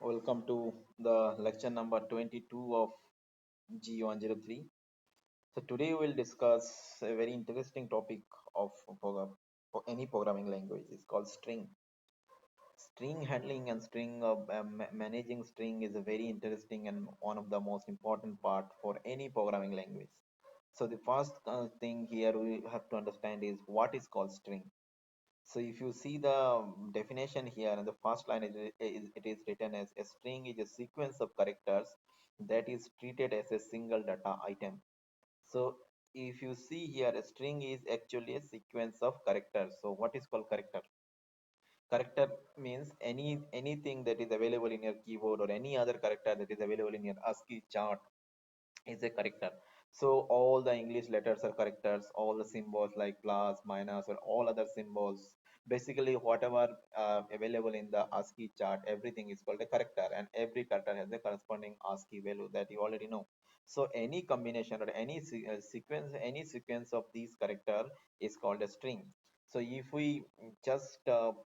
Welcome to the lecture number 22 of G103. So today we'll discuss a very interesting topic of for any programming language. It's called string. String handling and managing string is a very interesting and one of the most important part for any programming language. So the first thing here we have to understand is what is called string. So if you see the definition here in the first line, it is written as a string is a sequence of characters that is treated as a single data item. So if you see here, a string is actually a sequence of characters. So what is called character? Character means anything that is available in your keyboard or any other character that is available in your ASCII chart is a character. So all the English letters are characters, all the symbols like plus, minus, or all other symbols. Basically, whatever available in the ASCII chart, everything is called a character, and every character has a corresponding ASCII value that you already know. So any combination or any sequence of these character is called a string. So if we just talk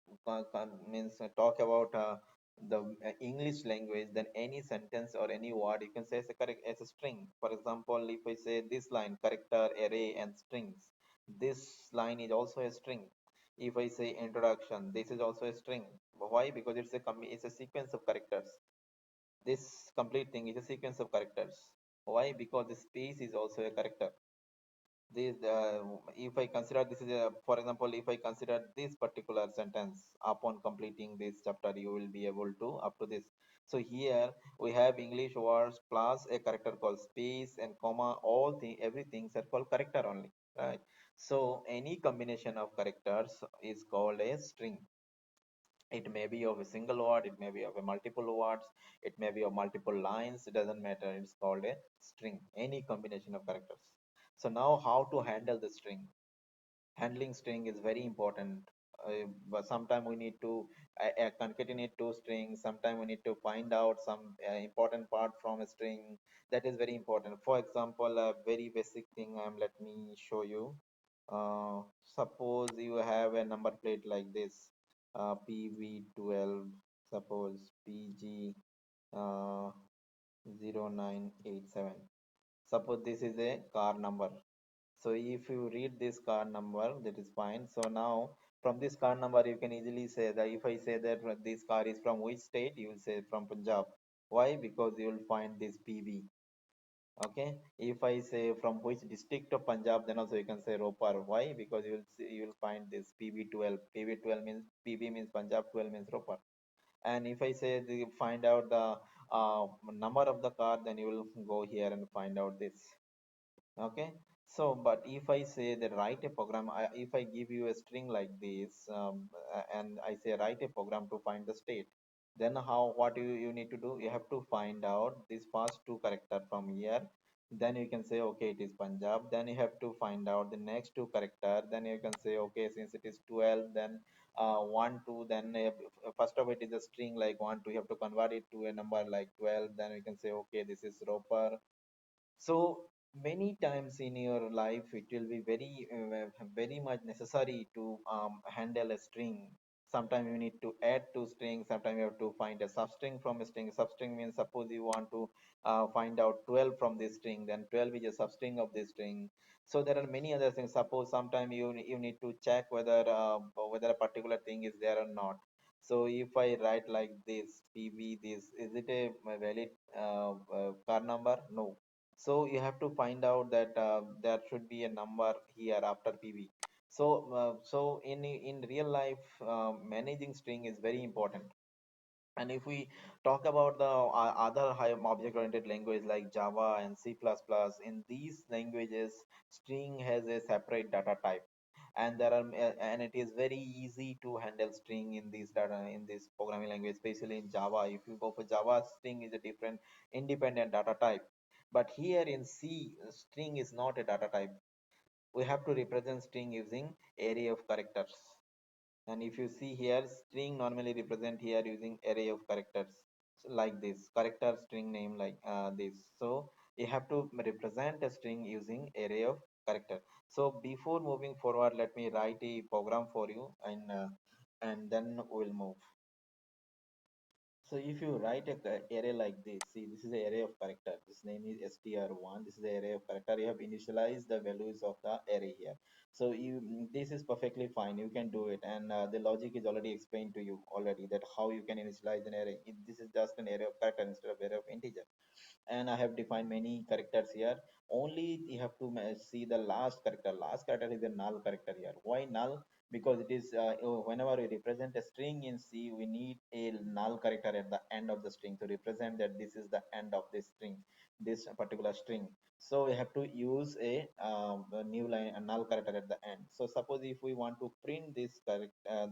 about the English language, then any sentence or any word you can say as a correct as a string. For example, if I say this line, character, array, and strings, this line is also a string. If I say introduction, this is also a string. Why? Because it's a sequence of characters. This complete thing is a sequence of characters. Why? Because the space is also a character. This if I consider this is a, for example, if I consider this particular sentence, upon completing this chapter you will be able to up to this. So here we have English words plus a character called space and comma, everything are called character only, right? So any combination of characters is called a string. It may be of a single word, it may be of a multiple words, it may be of multiple lines, it doesn't matter, it's called a string, any combination of characters. So now how to handle the string? Handling string is very important. But sometimes we need to concatenate two strings, sometimes we need to find out some important part from a string. That is very important. For example, a very basic thing, let me show you. Suppose you have a number plate like this, PV12, suppose PG uh, 0987. Suppose this is a car number. So if you read this car number, that is fine. So now from this car number, you can easily say that if I say that this car is from which state, you will say from Punjab. Why? Because you will find this PV. Okay. If I say from which district of Punjab, then also you can say Ropar. Why? Because you will find this PV12. PV12 means PV means Punjab, 12 means Ropar. And if I say find out the number of the car, then you will go here and find out this. Okay. So but if I say that write a program, if I give you a string like this, and I say write a program to find the state, then what you need to do, you have to find out this first two character from here. Then you can say okay, it is Punjab. Then you have to find out the next two character. Then you can say okay, since it is 12, then 1 2, then first of it is a string like 1 2, you have to convert it to a number like 12. Then you can say okay, this is Roper. So many times in your life it will be very much necessary to handle a string. Sometimes you need to add two strings, sometimes you have to find a substring from a string. Substring means suppose you want to find out 12 from this string, then 12 is a substring of this string. So there are many other things. Suppose sometime you need to check whether a particular thing is there or not. So if I write like this PV, this is it a valid car number? No. So you have to find out that there should be a number here after PV. So in real life, managing string is very important. And if we talk about the other high object-oriented language like Java and C++, in these languages, string has a separate data type, and and it is very easy to handle string in these data in this programming language, especially in Java. If you go for Java, string is a different independent data type. But here in C, string is not a data type. We have to represent string using array of characters. And if you see here, string normally represent here using array of characters. So like this character string name like this. So you have to represent a string using array of character. So before moving forward, let me write a program for you, and then we'll move. So if you write a array like this, see, this is the array of character. This name is str1. This is the array of character. You have initialized the values of the array here. So this is perfectly fine. You can do it, and the logic is already explained to you already that how you can initialize an array. This is just an array of character instead of array of integer. And I have defined many characters here. Only you have to see the last character. Last character is a null character here. Why null? Because it is whenever we represent a string in C, we need a null character at the end of the string to represent that this is the end of this string, this particular string. So we have to use a new line, a null character at the end. So suppose if we want to print this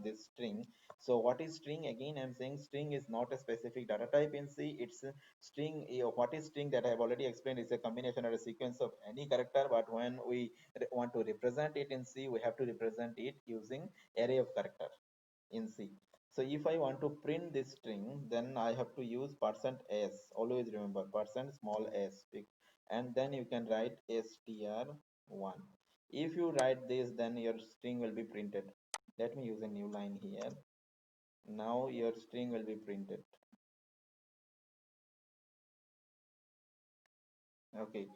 this string. So what is string? Again, I'm saying string is not a specific data type in C. It's string. What is string? That I have already explained is a combination or a sequence of any character, but when we want to represent it in C, we have to represent it using array of character in C. So if I want to print this string, then I have to use percent %s. Always remember percent small s, and then you can write str1. If you write this, then your string will be printed. Let me use a new line here. Now your string will be printed. Okay,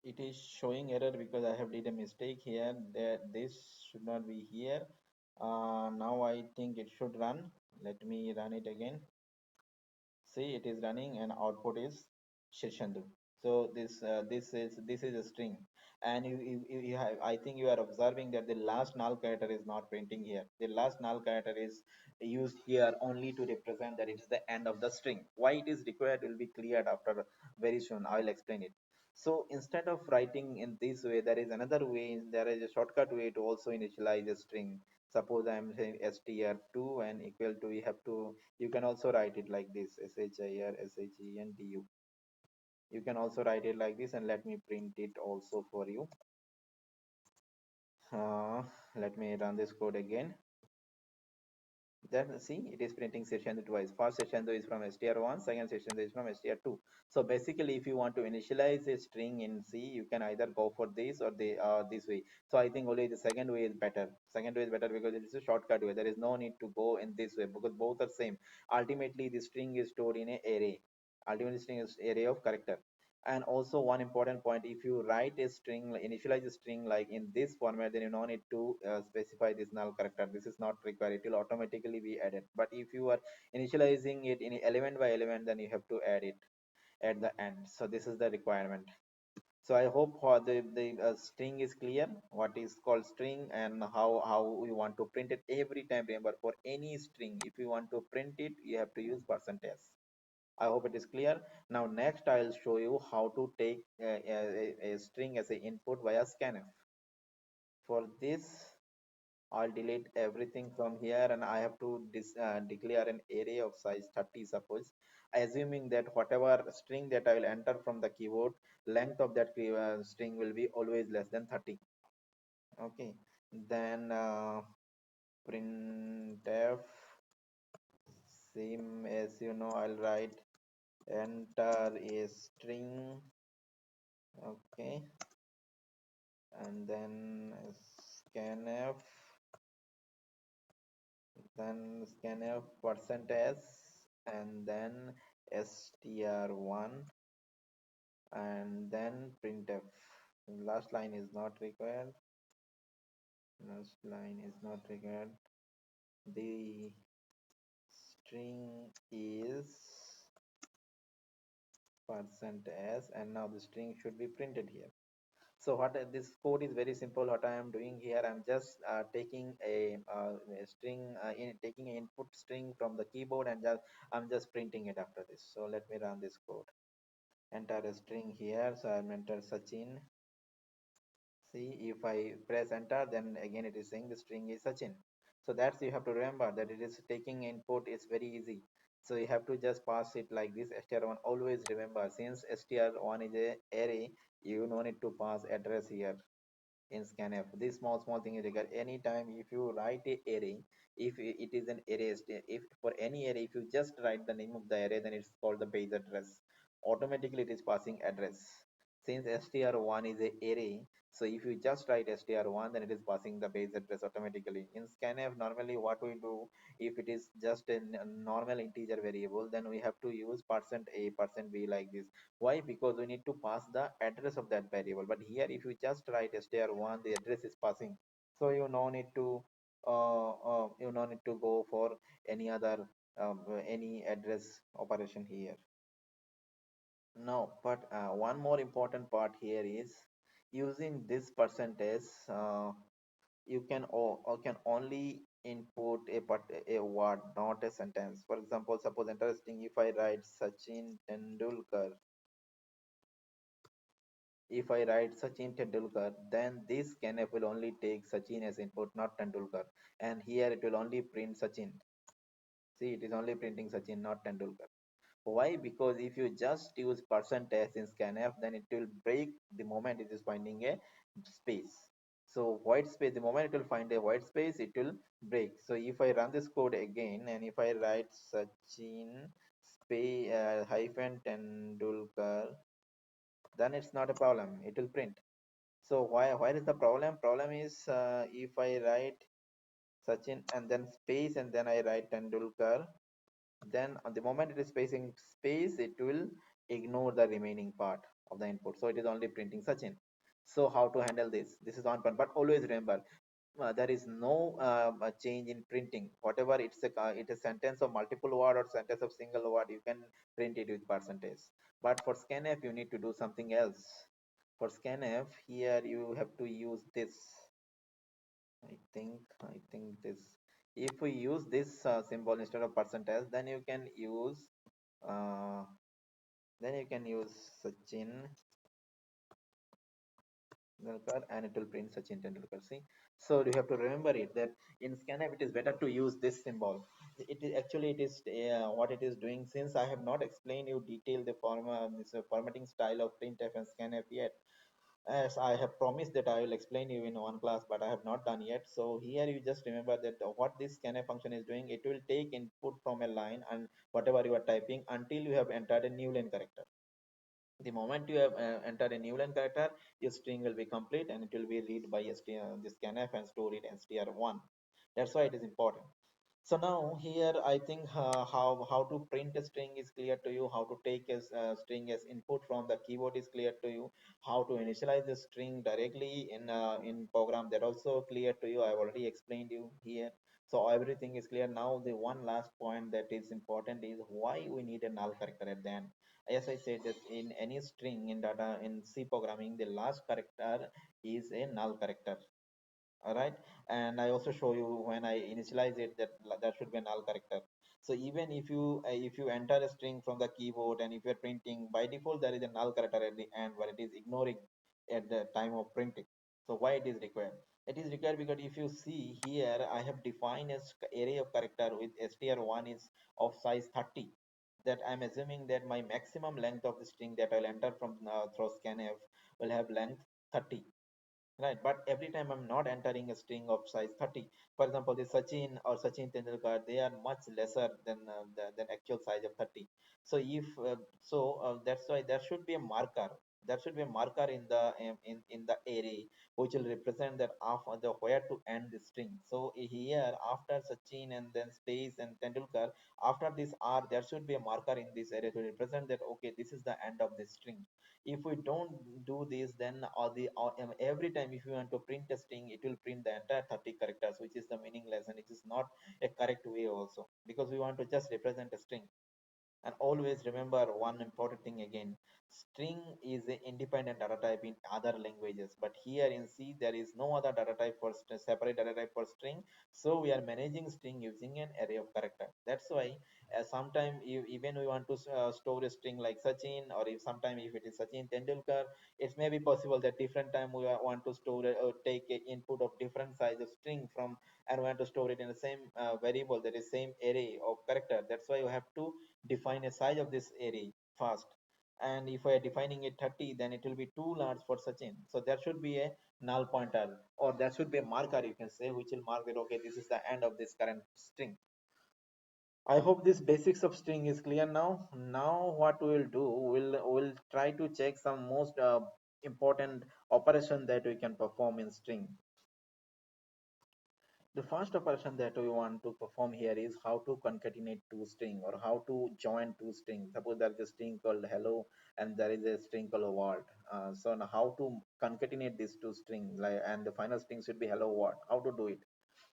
it is showing error because I have did a mistake here, that this should not be here. Now I think it should run. Let me run it again. See, it is running and output is Shirshendu. So this is a string, and you have, I think you are observing that the last null character is not printing here. The last null character is used here only to represent that it is the end of the string. Why it is required will be cleared after very soon. I will explain it. So instead of writing in this way, there is another way. There is a shortcut way to also initialize a string. Suppose I am saying str2 and equal to, you have to, you can also write it like this, shir shendu. You can also write it like this, and let me print it also for you. uh, Let me run this code again. Then see, it is printing Shirshendu twice. First Shirshendu is from str1, second Shirshendu is from str2. So basically, if you want to initialize a string in C, you can either go for this or this way. So I think only the second way is better. Second way is better because it is a shortcut way. There is no need to go in this way because both are same. Ultimately, the string is stored in a array. Ultimately, string is array of character. And also one important point, if you write a string, initialize a string like in this format, then you don't need to specify this null character. This is not required, it will automatically be added. But if you are initializing it in element by element, then you have to add it at the end. So this is the requirement. So I hope the string is clear, what is called string, and how we want to print it every time. Remember, for any string, if you want to print it, you have to use %s. I hope it is clear. Now next I'll show you how to take a string as an input via scanf. For this, I'll delete everything from here, and I have to declare an array of size 30, suppose, assuming that whatever string that I will enter from the keyboard, length of that string will be always less than 30. Okay, then printf, same as you know, I'll write enter a string. Okay, and then scanf, then scanf %s, and then str1, and then printf. Last line is not required. Last line is not required. The string is %s, and now the string should be printed here. So what this code is very simple. What I am doing here, I'm just taking a string, taking an input string from the keyboard, and I'm just printing it after this. So let me run this code. Enter a string here. So I'm enter Sachin. See, if I press enter, then again it is saying the string is Sachin. So that's, you have to remember that it is taking input is very easy. So you have to just pass it like this, str1. Always remember, since str1 is a array, you no need to pass address here in scanf. This small thing is required. Anytime if you write a array, if it is an array, if for any array, if you just write the name of the array, then it's called the base address. Automatically it is passing address. Since str1 is a array, so if you just write str1, then it is passing the base address automatically. In scanf, normally what we do, if it is just a normal integer variable, then we have to use percent %a percent %b like this. Why? Because we need to pass the address of that variable. But here if you just write str1, the address is passing, so you no need to go for any other any address operation here. No, but one more important part here is using this percentage. You can can only input a word, not a sentence. For example, suppose interesting, if I write Sachin Tendulkar, if I write Sachin Tendulkar, then this scanf will only take Sachin as input, not Tendulkar, and here it will only print Sachin. See, it is only printing Sachin, not Tendulkar. Why? Because if you just use percentage in scanf, then it will break the moment it is finding a space. So white space, the moment it will find a white space, it will break. So if I run this code again, and if I write Sachin space hyphen Tendulkar, then it's not a problem. It will print. So why is the problem? Problem is if I write Sachin and then space and then I write Tendulkar, then at the moment it is spacing space, it will ignore the remaining part of the input, so it is only printing Sachin. So how to handle this? This is on point, but always remember, there is no change in printing. Whatever it is sentence of multiple word or sentence of single word, you can print it with percentage. But for scanf you need to do something else. For scanf, here you have to use this. I think this, if we use this symbol instead of percentage, uh, then you can use Sachin Tendulkar and it will print Sachin Tendulkar. See, so you have to remember it that in scanf it is better to use this symbol. It is actually it is what it is doing. Since I have not explained you detail the formatting style of printf and scanf yet, as I have promised that I will explain you in one class, but I have not done yet. So here you just remember that what this scanf function is doing, it will take input from a line and whatever you are typing until you have entered a new line character. The moment you have entered a new line character, your string will be complete and it will be read by this scanf and store it as str1. That's why it is important. So now here I think how to print a string is clear to you. How to take a string as input from the keyboard is clear to you. How to initialize the string directly in program, that also clear to you. I've already explained you here. So everything is clear. Now the one last point that is important is why we need a null character at the end. As I said that in any string in data in C programming, the last character is a null character. All right, and I also show you when I initialize it that that should be a null character. So even if you enter a string from the keyboard and if you're printing, by default there is a null character at the end where it is ignoring at the time of printing. So why it is required? It is required because if you see here, I have defined as array of character with str1 is of size 30, that I'm assuming that my maximum length of the string that I'll enter from through scanf will have length 30. Right, but every time I'm not entering a string of size 30. For example, the Sachin or Sachin Tendulkar, they are much lesser than actual size of 30. So if that's why there should be a marker. There should be a marker in the in the array which will represent that after the where to end the string. So here after Sachin and then space and Tendulkar, after this R, there should be a marker in this array to represent that okay, this is the end of this string. If we don't do this, then every time if you want to print a string, it will print the entire 30 characters, which is the meaningless and it is not a correct way also, because we want to just represent a string. And always remember one important thing again, string is an independent data type in other languages, but here in C there is no other data type for separate data type for string. So we are managing string using an array of character. That's why sometime even we want to store a string like Sachin, or if sometime if it is Sachin Tendulkar, it may be possible that different time we want to store or take a input of different size of string from, and we want to store it in the same variable, that is same array of character. That's why you have to define a size of this array first. And if I are defining it 30, then it will be too large for Sachin. So there should be a null pointer, or there should be a marker, you can say, which will mark that okay, this is the end of this current string. I hope this basics of string is clear now. Now what we will do, we'll try to check some most important operation that we can perform in string. The first operation that we want to perform here is how to concatenate two string or how to join two strings. Suppose there is a string called hello and there is a string called world. So now how to concatenate these two strings, like, and the final string should be hello world. How to do it?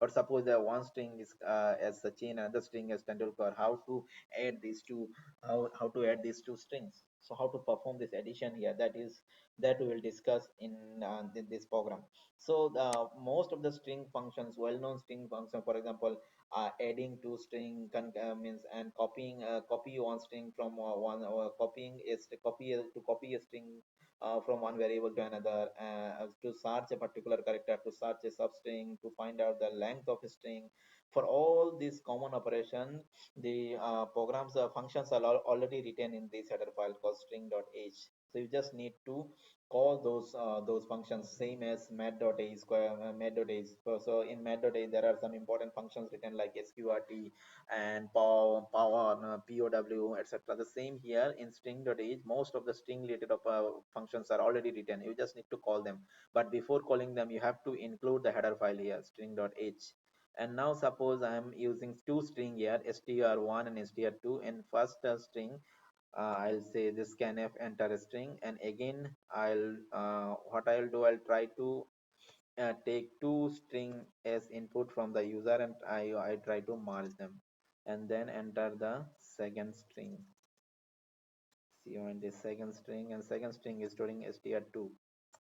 Or suppose the one string is as Sachin, another string as Tendulkar. How to add these two? How to add these two strings? So how to perform this addition here? That we will discuss in this program. So the most of the string functions, well-known string function, for example, adding two string means and copy one string from one or copying is to copy a string from one variable to another, to search a particular character, to search a substring, to find out the length of a string. For all these common operations, the programs functions are already written in this header file called string.h. So you just need to call those functions same as mat.a square mat.a. So in mat.a there are some important functions written like sqrt and power pow etc. The same here in string.h. Most of the string related functions are already written. You just need to call them, but before calling them you have to include the header file here, string.h. And now suppose I am using two string here, str1 and str2. In first string, I'll say this scanf enter a string, and again I'll what I'll do, I'll try to take two string as input from the user, and I try to merge them and then enter the second string. See, on the second string, and second string is storing str2.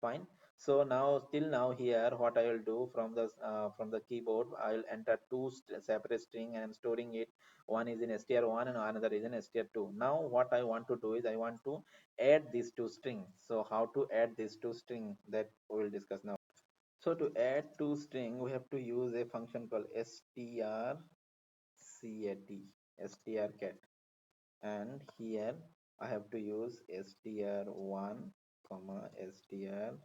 Fine. So now till now here what I will do, from the keyboard I'll enter two separate string and I'm storing it. One is in str1 and another is in str2. Now what I want to do is I want to add these two strings. So how to add these two string, that we will discuss now. So to add two string we have to use a function called strcat, strcat. And here I have to use str1 comma str2.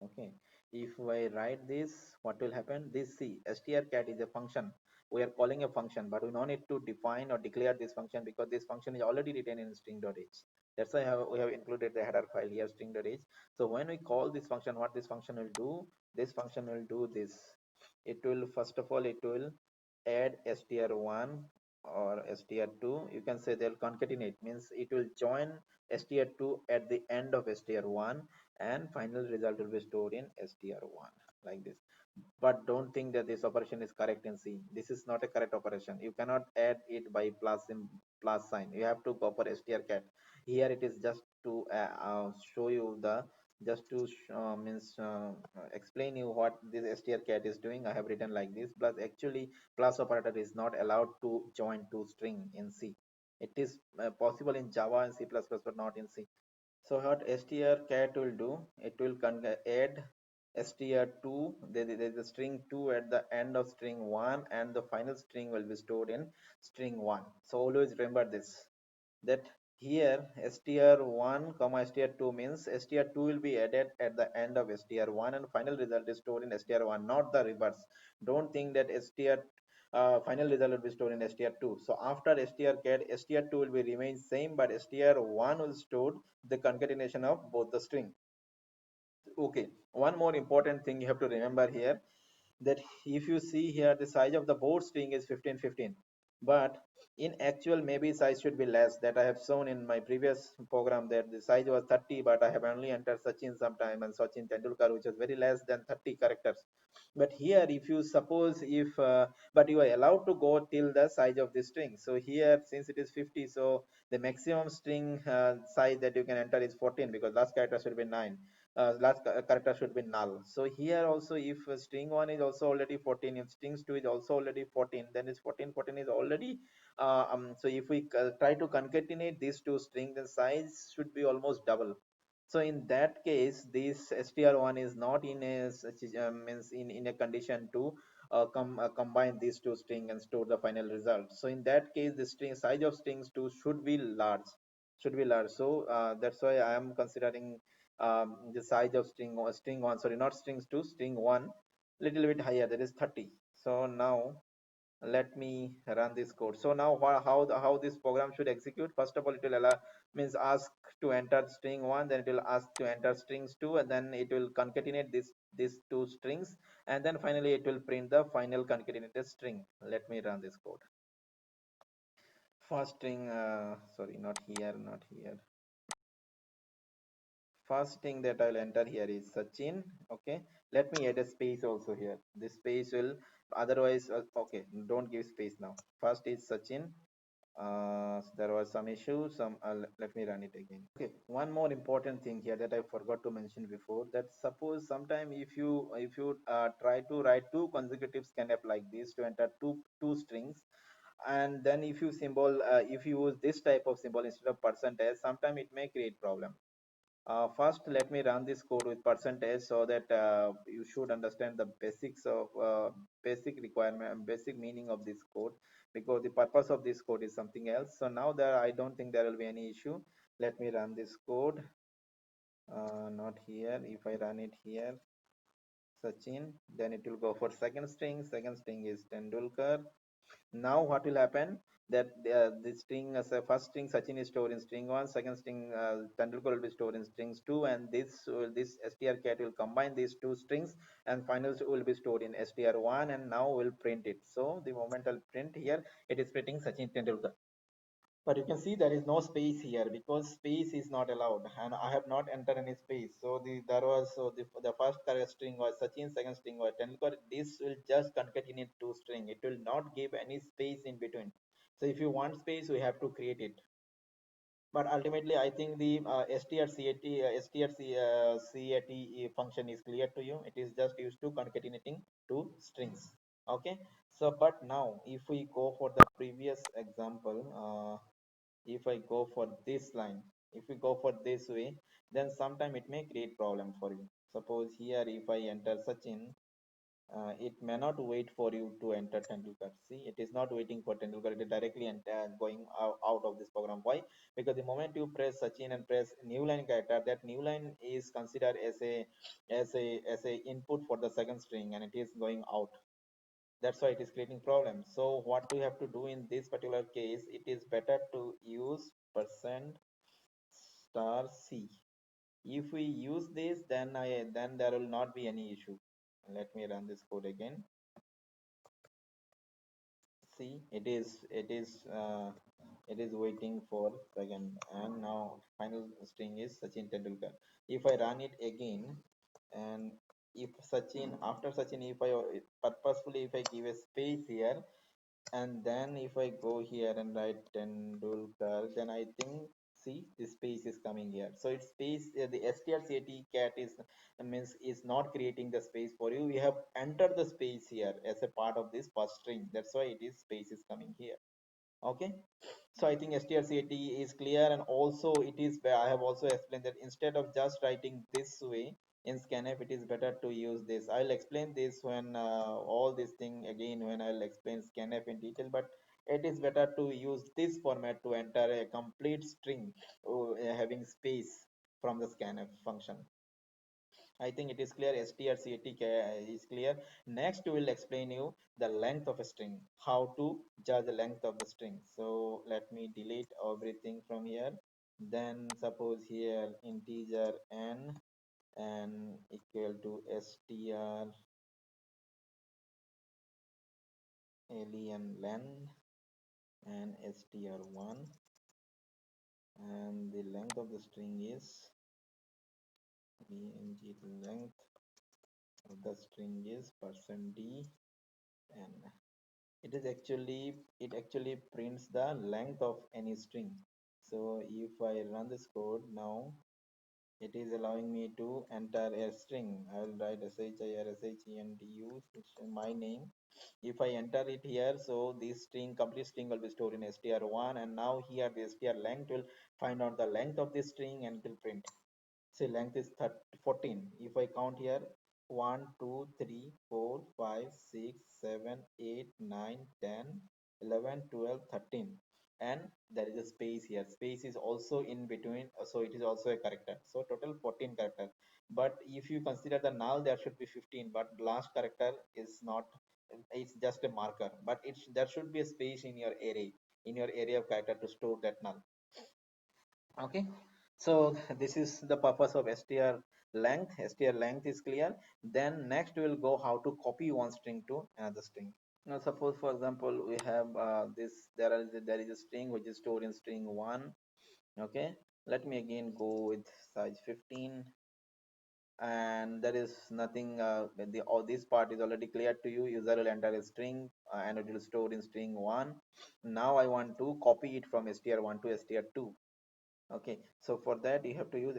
Okay, if I write this, what will happen? This, see, strcat is a function. We are calling a function, but we don't need to define or declare this function because this function is already written in string.h. That's why we have included the header file here, string.h. So when we call this function, what this function will do, this function will do this. It will, first of all, it will add str1 or str2. You can say they'll concatenate, means it will join str2 at the end of str1, and final result will be stored in str1, like this. But don't think that this operation is correct in C. This is not a correct operation. You cannot add it by plus sign. You have to go for strcat. Here it is just to show you the, just to means explain you what this strcat is doing. I have written like this. Plus actually plus operator is not allowed to join two string in C. It is possible in Java and C++, but not in C. So what strcat will do, it will add str2, there is a string 2 at the end of string 1, and the final string will be stored in string 1. So always remember this, that here str1 comma str2 means str2 will be added at the end of str1 and final result is stored in str1, not the reverse. Don't think that final result will be stored in str2. So after strcat, str2 will be remain same, but str1 will store the concatenation of both the string. Okay, one more important thing you have to remember here, that if you see here the size of the board string is 1515, but in actual maybe size should be less. That I have shown in my previous program that the size was 30, but I have only entered Sachin sometime and Sachin Tendulkar, which is very less than 30 characters. But here if you suppose, if but you are allowed to go till the size of the string. So here since it is 50, so the maximum string size that you can enter is 14, because last character should be 9, character should be null. So here also, if string 1 is also already 14, if strings 2 is also already 14, then is 14 is already so if we try to concatenate these two strings, the size should be almost double. So in that case this str1 is not in a means in a condition to combine these two strings and store the final result. So in that case the string size of strings 2 should be large, so that's why I am considering the size of string 1, sorry, not strings 2, string 1 little bit higher, that is 30. So now Let me run this code. So now how this program should execute? First of all, it will allow, means ask to enter string one, then it will ask to enter strings two, and then it will concatenate these two strings, and then finally it will print the final concatenated string. Let me run this code. First string, sorry, not here, not here. First thing that I'll enter here is Sachin. Okay, let me add a space also here. This space will, otherwise, okay, don't give space now. First is Sachin. There was some issue. Let me run it again. Okay, one more important thing here that I forgot to mention before. That suppose sometime if you try to write two consecutive scanf like this to enter two strings, and then if you use this type of symbol instead of percentage, sometime it may create problem. First, let me run this code with percentage so that you should understand the basics of basic requirement, basic meaning of this code, because the purpose of this code is something else. So now that I don't think there will be any issue. Let me run this code. Not here. If I run it here, Sachin, then it will go for second string. Second string is Tendulkar. Now what will happen, that this string as a first string Sachin is stored in string one, second string Tendulkar will be stored in strings two, and this strcat will combine these two strings, and finals will be stored in str1, and now we'll print it. So the moment I'll print here, it is printing Sachin Tendulkar. But you can see there is no space here because space is not allowed, and I have not entered any space. So the first string was Sachin, second string was Tendulkar. This will just concatenate two string. It will not give any space in between. So if you want space, we have to create it. But ultimately, I think the strcat function is clear to you. It is just used to concatenating two strings. Okay. So but now if we go for the previous example, if I go for this line, if we go for this way, then sometime it may create problem for you. Suppose here if I enter Sachin, it may not wait for you to enter Tendulkar. See, it is not waiting for Tendulkar. It is directly going out of this program. Why? Because the moment you press Sachin and press new line character, that new line is considered as a input for the second string, and it is going out. That's why it is creating problems. So what we have to do in this particular case, it is better to use percent star c. If we use this, then there will not be any issue. Let me run this code again. See, it is waiting for second, and now final string is Sachin Tendulkar. If I run it again, and if Sachin, after Sachin, if I purposefully if I give a space here, and then if I go here and write Tendulkar, then I think, see, the space is coming here. So it's space, the strcat cat is means is not creating the space for you. We have entered the space here as a part of this first string. That's why it is space is coming here. Okay. So I think strcat is clear, and also it is, I have also explained that instead of just writing this way in scanf, it is better to use this. I'll explain this when all this thing again when I'll explain scanf in detail, but it is better to use this format to enter a complete string having space from the scanf function. I think it is clear. strcat is clear. Next, we will explain you the length of a string, how to judge the length of the string. So let me delete everything from here. Then suppose here integer n and equal to str alien len and str1, and the length of the string is length of the string is %d n. It actually prints the length of any string. So if I run this code now, it is allowing me to enter a string. I will write shirshenu, which is my name. If I enter it here, so this string, complete string, will be stored in str1, and now here the str length will find out the length of this string and it will print. Say length is 14. If I count here, 1 2 3 4 5 6 7 8 9 10 11 12 13, and there is a space here. Space is also in between, so it is also a character. So total 14 character. But if you consider the null, there should be 15, but last character is not, it's just a marker, but there should be a space in your array, in your area of character to store that null. Okay, so this is the purpose of str length. Str length is clear. Then next we will go how to copy one string to another string. Now suppose for example we have this, there is a string which is stored in string 1. Okay, let me again go with size 15, and there is nothing, the all this part is already clear to you. User will enter a string, and it will store in string 1. Now I want to copy it from str1 to str2. Okay, so for that you have to use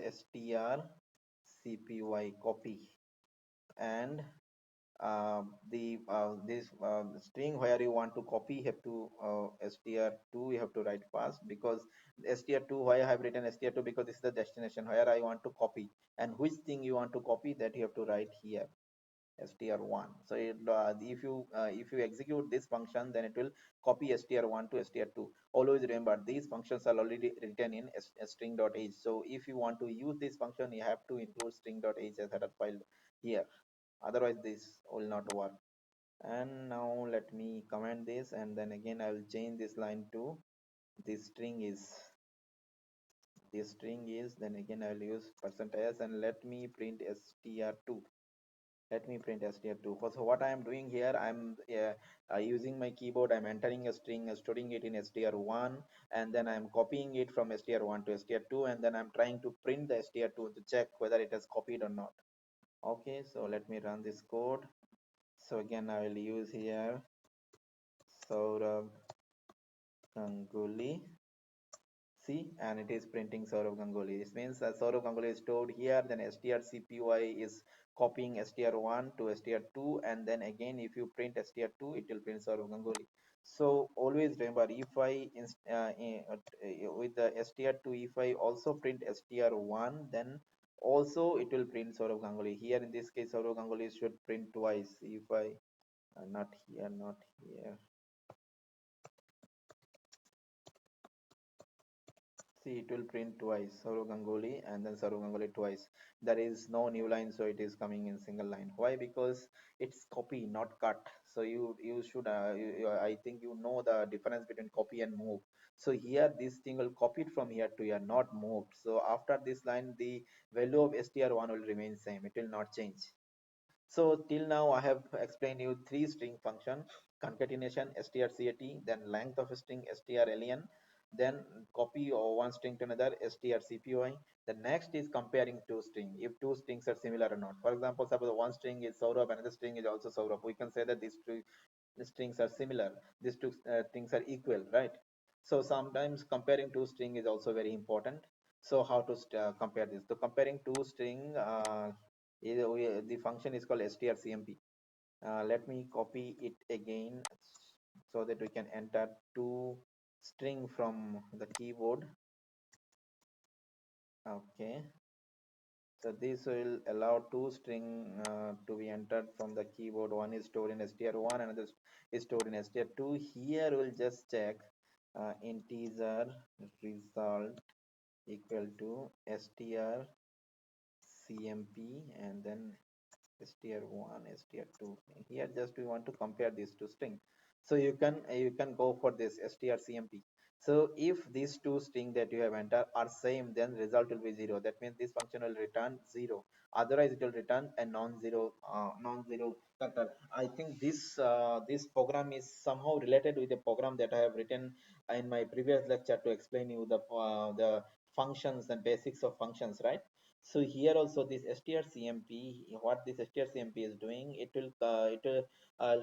strcpy copy, and the this string where you want to copy, you have to str2 you have to write fast, because str2, why I have written str2, because this is the destination where I want to copy, and which thing you want to copy, that you have to write here str1. So if you execute this function, then it will copy str1 to str2. Always remember these functions are already written in string.h. So if you want to use this function, you have to include string.h as header file here, otherwise this will not work. And now let me comment this, and then again I will change this line to this string is, then again I will use %s, and let me print str2. Let me print str2. So what I am doing here, I'm using my keyboard, I'm entering a string, storing it in str1, and then I'm copying it from str1 to str2, and then I'm trying to print the str2 to check whether it has copied or not. Okay, so let me run this code. So again I will use here Saurabh Ganguly. See, and it is printing Saurav Ganguly. This means that Saurav Ganguly is stored here, then strcpy is copying str1 to str2, and then again if you print str2, it will print Saurav Ganguly. So always remember, if I with the str2, if I also print str1, then also it will print Saurav Ganguly. Here in this case, Saurav Ganguly should print twice. If I not here, not here. See, it will print twice, Saurav Ganguly and then Saurav Ganguly twice. There is no new line, so it is coming in single line. Why? Because it's copy, not cut. So you should I think you know the difference between copy and move. So here this thing will copy it from here to here, not moved. So after this line, the value of str1 will remain same. It will not change. So till now I have explained you three string function: concatenation strcat, then length of a string strlen, then copy of one string to another strcpy. The next is comparing two string, if two strings are similar or not. For example, suppose one string is Saurabh, another string is also Saurabh. We can say that these two strings are similar, these two things are equal, right? So sometimes comparing two string is also very important. So how to compare this? So comparing two string, the function is called strcmp. Let me copy it again so that we can enter two string from the keyboard. Okay, so this will allow two string to be entered from the keyboard. One is stored in str1, another is stored in str2. Here we'll just check integer result equal to strcmp, and then str1 str2. Here just we want to compare these two string, so you can go for this strcmp. So if these two string that you have entered are same, then result will be 0. That means this function will return 0. Otherwise it will return a non-zero factor. I think this program is somehow related with the program that I have written in my previous lecture to explain you the functions and basics of functions, right? So here also this strcmp, what this strcmp is doing, it will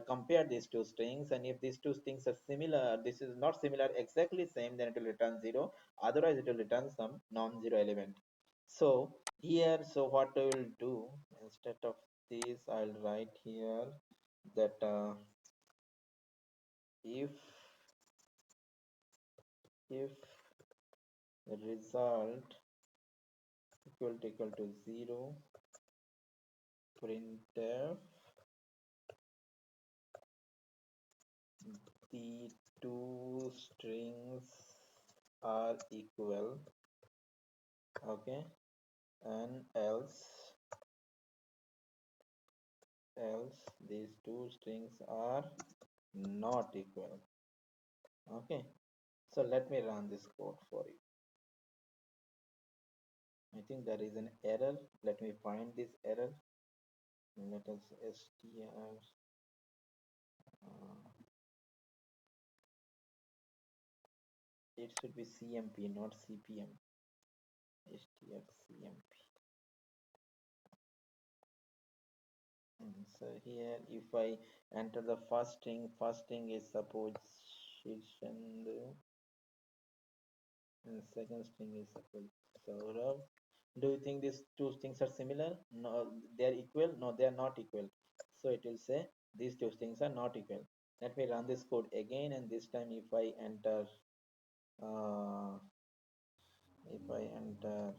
compare these two strings, and if these two strings are similar, this is not similar exactly same, then it will return 0. Otherwise it will return some non-zero element. So here, so what I will do, instead of this I'll write here that if if result equal to 0, printf the two strings are equal. Okay, and else else these two strings are not equal. Okay, so let me run this code for you. I think there is an error. Let me find this error. Let us str. It should be CMP, not CPM. str CMP. So here, if I enter the first string is suppose Shirshendu, and second string is suppose Saurabh. Do you think these two strings are similar? No, they are equal. No, they are not equal. So it will say these two strings are not equal. Let me run this code again, and this time uh, if I enter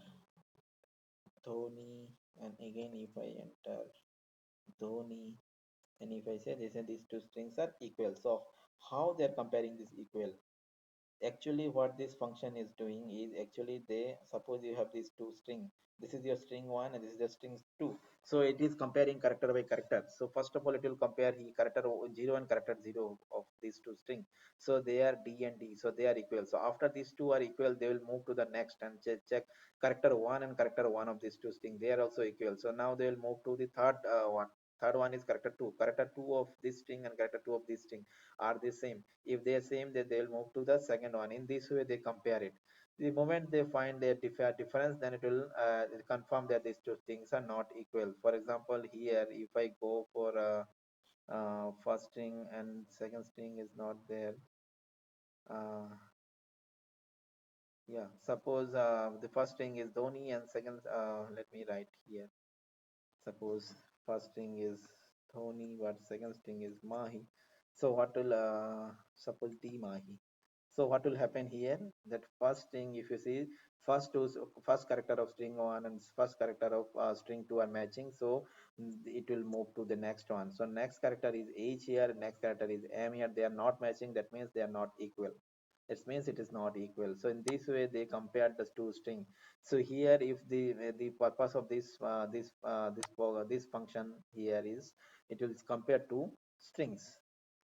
Dhoni, and again if I enter Dhoni, and if I say this and these two strings are equal. So how they are comparing this equal? Actually what this function is doing is, actually they suppose you have these two string, this is your string 1 and this is your string 2, so it is comparing character by character. So first of all it will compare the character 0 and character 0 of these two string, so they are d and d, so they are equal. So after these two are equal, they will move to the next and check character 1 and character 1 of these two string, they are also equal. So now they will move to the third one is character 2, character 2 of this string and character 2 of this string are the same. If they are same, then they will move to the second one. In this way, they compare it. The moment they find their difference, then it will confirm that these two things are not equal. For example, here, if I go for first string and second string is not there. Uh, yeah, suppose the first string is Dhoni and second, let me write here. Suppose first string is Dhoni, but second string is Mahi. So what will suppose D Mahi? So what will happen here? That first string, if you see, first character of string one and first character of string two are matching, so it will move to the next one. So next character is H here, next character is M here. They are not matching. That means they are not equal. It means it is not equal. So in this way, they compared the two string. So here, if the purpose of this function here is, it will compare two strings,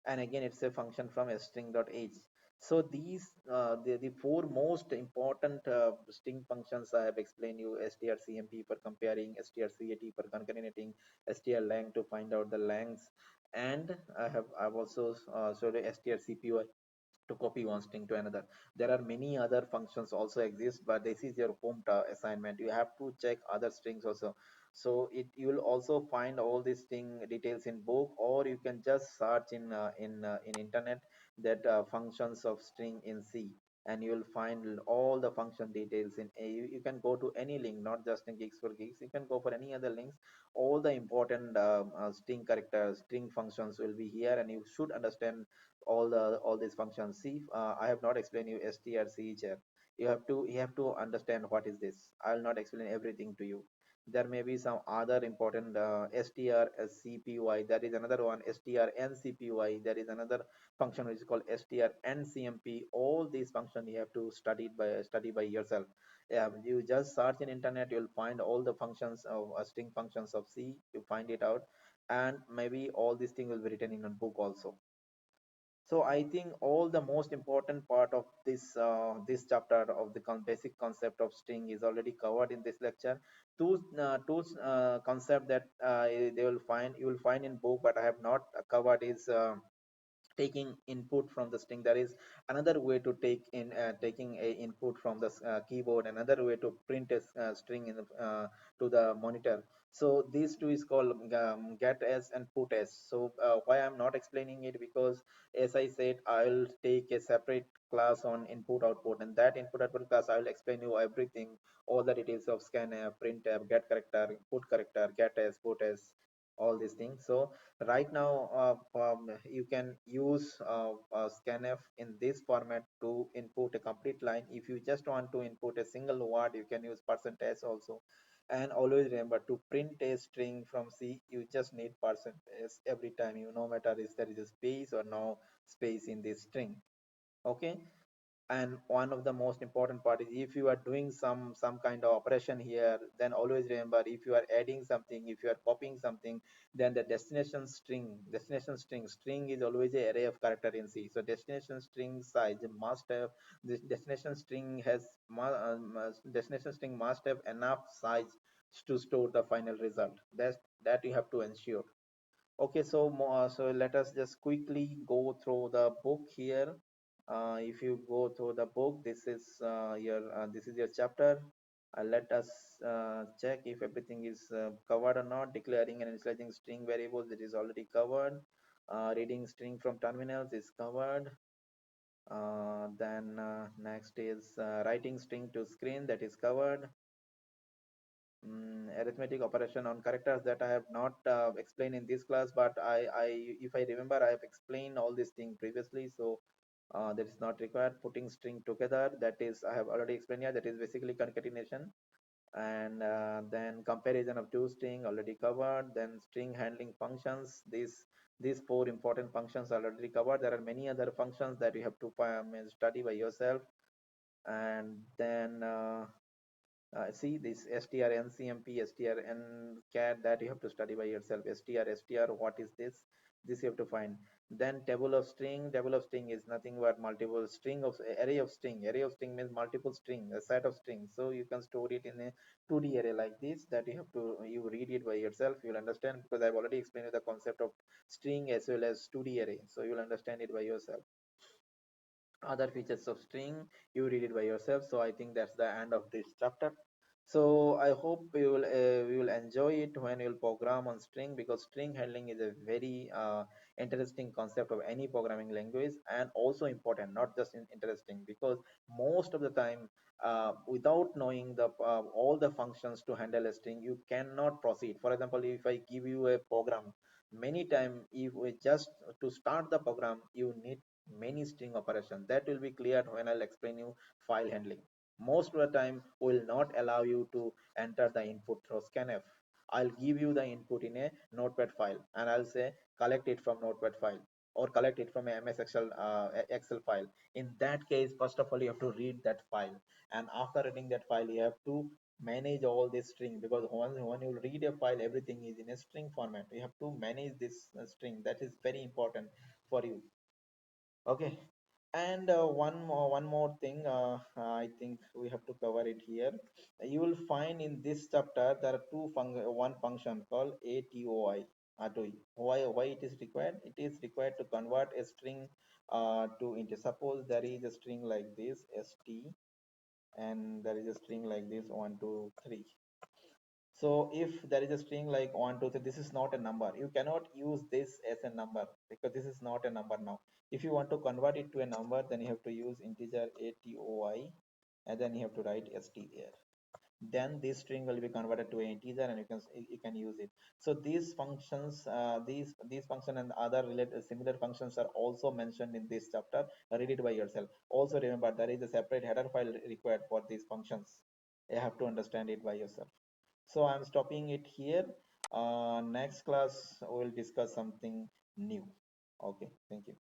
and again it's a function from a string dot h. So these the four most important string functions I have explained you: strcmp for comparing, strcat for concatenating, strlang to find out the lengths, and I've also showed strcpy to copy one string to another. There are many other functions also exist, but this is your home assignment. You have to check other strings also. So it you will also find all these string details in book, or you can just search in internet that functions of string in C, and you will find all the function details in A. You can go to any link, not just in Geeks for Geeks. You can go for any other links. All the important string characters, string functions will be here, and you should understand all these functions. See, I have not explained you strchr. You have to understand what is this. I'll not explain everything to you. There may be some other important strcpy. There is another one strncpy. There is another function which is called strncmp. All these functions you have to study by yourself. Yeah, you just search in internet, you'll find all the functions of string functions of C. You find it out, and maybe all these things will be written in a book also. So I think all the most important part of this chapter of the basic concept of string is already covered in this lecture. Two concept that you will find in book, but I have not covered is taking input from the string. There is another way to taking a input from the keyboard, another way to print a string to the monitor. So these two is called get as and put as. So why I'm not explaining it, because as I said, I'll take a separate class on input output, and that input output class I will explain you everything, all the details of scanf, printf, get character, put character, get as, put as, all these things. So right now you can use scanf in this format to input a complete line. If you just want to input a single word, you can use percentage also. And always remember, to print a string from C, you just need percentage every time, no matter if there is a space or no space in this string. Okay. And one of the most important part is if you are doing some kind of operation here, then always remember, if you are adding something, if you are copying something, then the destination string is always a array of character in C. So destination string size must have, this destination string destination string must have enough size to store the final result. That you have to ensure. Okay, so so let us just quickly go through the book here. If you go through the book, this is your chapter. Let us check if everything is covered or not. Declaring and initializing string variables, it is already covered. Reading string from terminals is covered. Then next is writing string to screen, that is covered. Arithmetic operation on characters, that I have not explained in this class, but if I remember, I have explained all these things previously, so that is not required. Putting string together, that is I have already explained here, that is basically concatenation. And then comparison of two string already covered. Then string handling functions, these four important functions are already covered. There are many other functions that you have to study by yourself. And then see this str ncmp str cat, that you have to study by yourself. Str, what is this you have to find. Then table of string is nothing but multiple string of array of string means multiple string, a set of strings, so you can store it in a 2D array like this. That you read it by yourself, you'll understand, because I've already explained you the concept of string as well as 2D array, so you'll understand it by yourself. Other features of string, you read it by yourself. So I think that's the end of this chapter. So I hope we will enjoy it when you'll program on string, because string handling is a very interesting concept of any programming language, and also important, not just interesting, because most of the time, without knowing the all the functions to handle a string, you cannot proceed. For example, if I give you a program, many time, if we just to start the program, you need many string operations. That will be clear when I'll explain you file handling. Most of the time will not allow you to enter the input through scanf. I'll give you the input in a notepad file, and I'll say collect it from notepad file, or collect it from a ms excel file. In that case, first of all, you have to read that file, and after reading that file, you have to manage all this string, because when you read a file, everything is in a string format. You have to manage this string. That is very important for you. Okay. And one more thing, I think we have to cover it here. You will find in this chapter there are one function called atoi. atoi. Why it is required? It is required to convert a string to into. Suppose there is a string like this st, and there is a string like this 1 2 3. So if there is a string like 1 2 3, this is not a number. You cannot use this as a number, because this is not a number now. If you want to convert it to a number, then you have to use integer atoi, and then you have to write st there. Then this string will be converted to an integer, and you can use it. So these functions, these function and other related similar functions are also mentioned in this chapter. Read it by yourself. Also remember, there is a separate header file required for these functions. You have to understand it by yourself. So I'm stopping it here. Next class we'll discuss something new. Okay, thank you.